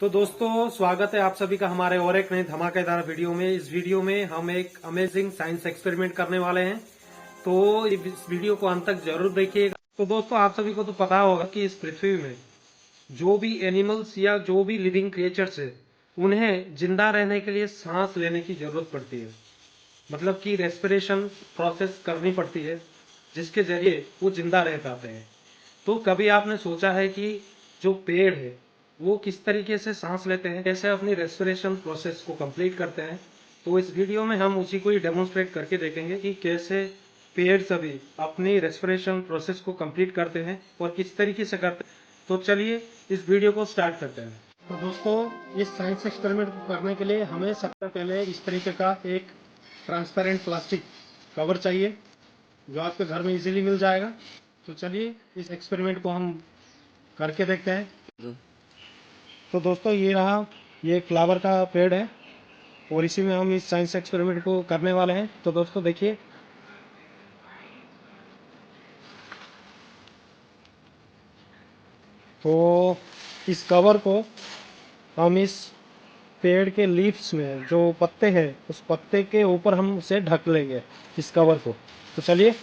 तो दोस्तों स्वागत है आप सभी का हमारे और एक नए धमाकेदार वीडियो में। इस वीडियो में हम एक अमेजिंग साइंस एक्सपेरिमेंट करने वाले हैं, तो इस वीडियो को अंत तक जरूर देखिएगा। तो दोस्तों आप सभी को तो पता होगा कि इस पृथ्वी में जो भी एनिमल्स या जो भी लिविंग क्रिएचर्स है उन्हें जिंदा रहने के लिए सांस लेने की जरूरत पड़ती है, मतलब कि रेस्पिरेशन प्रोसेस करनी पड़ती है जिसके जरिए वो जिंदा रह पाते हैं। तो कभी आपने सोचा है कि जो पेड़ है वो किस तरीके से सांस लेते हैं, कैसे अपनी रेस्पिरेशन प्रोसेस को कंप्लीट करते हैं? तो इस वीडियो में हम उसी को ही डेमोन्स्ट्रेट करके देखेंगे कि कैसे पेड़ सभी अपनी रेस्पिरेशन प्रोसेस को कंप्लीट करते हैं और किस तरीके से करते हैं। तो चलिए इस वीडियो को स्टार्ट करते हैं। तो दोस्तों इस साइंस एक्सपेरिमेंट को करने के लिए हमें सबसे पहले इस तरीके का एक ट्रांसपेरेंट प्लास्टिक कवर चाहिए जो आपके घर में इजीली मिल जाएगा। तो चलिए इस एक्सपेरिमेंट को हम करके देखते हैं। तो दोस्तों ये रहा, ये फ्लावर का पेड़ है और इसी में हम इस साइंस एक्सपेरिमेंट को करने वाले हैं। तो दोस्तों देखिए, तो इस कवर को हम इस पेड़ के लीव्स में जो पत्ते हैं उस पत्ते के ऊपर हम उसे ढक लेंगे इस कवर को। तो चलिए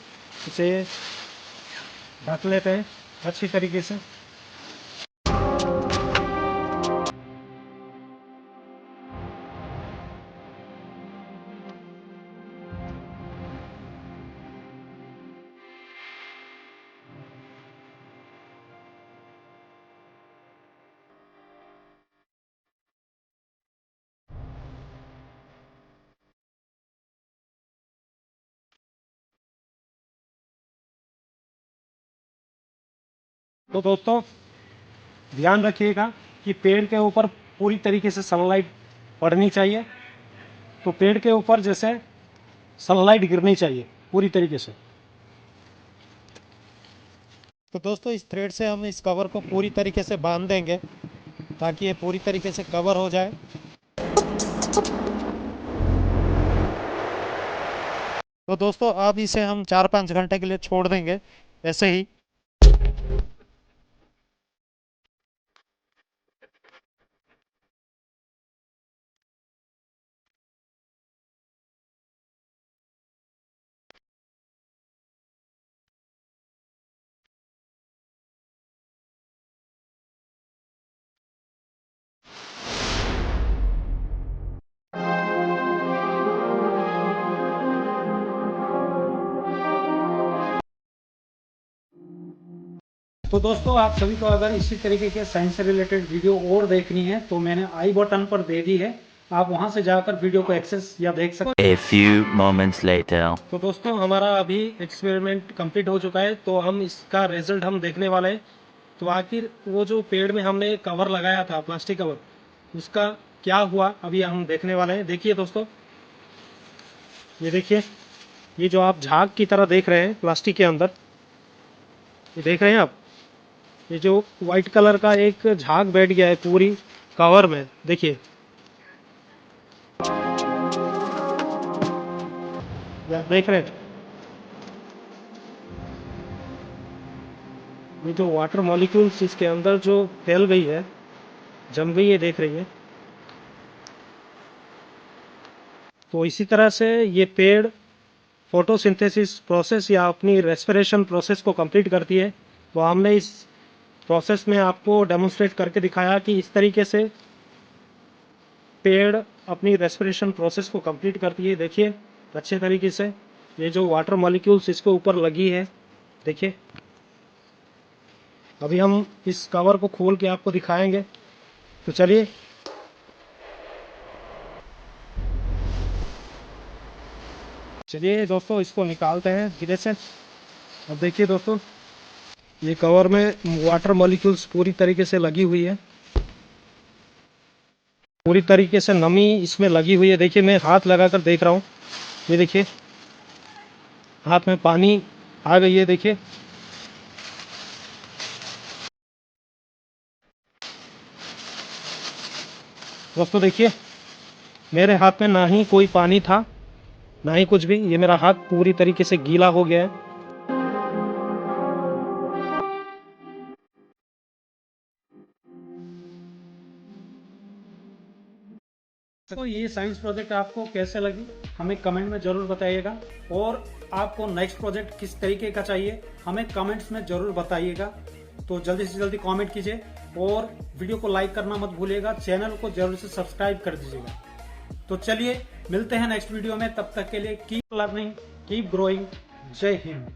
इसे ढक लेते हैं अच्छी तरीके से। तो दोस्तों ध्यान रखिएगा कि पेड़ के ऊपर पूरी तरीके से सनलाइट पड़नी चाहिए। तो पेड़ के ऊपर जैसे सनलाइट गिरनी चाहिए पूरी तरीके से। तो दोस्तों इस थ्रेड से हम इस कवर को पूरी तरीके से बांध देंगे ताकि ये पूरी तरीके से कवर हो जाए। तो दोस्तों अब इसे हम 4-5 घंटे के लिए छोड़ देंगे ऐसे ही। तो दोस्तों आप सभी को अगर इसी तरीके के साइंस से रिलेटेड वीडियो और देखनी है तो मैंने आई बटन पर दे दी है, आप वहां से जाकर वीडियो को एक्सेस या देख सकते हैं। A few moments later. तो दोस्तों हमारा अभी एक्सपेरिमेंट कंप्लीट हो चुका है, तो हम इसका रिजल्ट हम देखने वाले हैं। तो आखिर वो जो पेड़ में हमने कवर लगाया था प्लास्टिक कवर, उसका क्या हुआ अभी हम देखने वाले हैं। देखिए दोस्तों, ये देखिए, ये जो आप झाग की तरह देख रहे हैं प्लास्टिक के अंदर, ये देख रहे हैं आप, ये जो व्हाइट कलर का एक झाग बैठ गया है पूरी कवर में। देखिए ये आप देख रहे हैं, ये जो वाटर मॉलिक्यूल्स इसके अंदर जो फैल गई है, जम गई है, देख रही है। तो इसी तरह से ये पेड़ फोटोसिंथेसिस प्रोसेस या अपनी रेस्पिरेशन प्रोसेस को कंप्लीट करती है। तो हमने इस प्रोसेस में आपको डेमोन्स्ट्रेट करके दिखाया कि इस तरीके से पेड़ अपनी रेस्पिरेशन प्रोसेस को कंप्लीट करती है। देखिए अच्छे तरीके से ये जो वाटर मॉलिक्यूल्स इसके ऊपर लगी है, देखिए। अभी हम इस कवर को खोल के आपको दिखाएंगे। तो चलिए, चलिए दोस्तों इसको निकालते हैं धीरे से। अब देखिए दोस्तों, ये कवर में वाटर मॉलिक्यूल्स पूरी तरीके से लगी हुई है, पूरी तरीके से नमी इसमें लगी हुई है। देखिए मैं हाथ लगाकर देख रहा हूँ, ये देखिए हाथ में पानी आ गई है। देखिए दोस्तों, देखिए मेरे हाथ में ना ही कोई पानी था ना ही कुछ भी, ये मेरा हाथ पूरी तरीके से गीला हो गया है। तो ये साइंस प्रोजेक्ट आपको कैसे लगी हमें कमेंट में जरूर बताइएगा, और आपको नेक्स्ट प्रोजेक्ट किस तरीके का चाहिए हमें कमेंट्स में जरूर बताइएगा। तो जल्दी से जल्दी कमेंट कीजिए और वीडियो को लाइक करना मत भूलिएगा, चैनल को जरूर से सब्सक्राइब कर दीजिएगा। तो चलिए मिलते हैं नेक्स्ट वीडियो में, तब तक के लिए कीप लर्निंग, कीप ग्रोइंग। जय हिंद।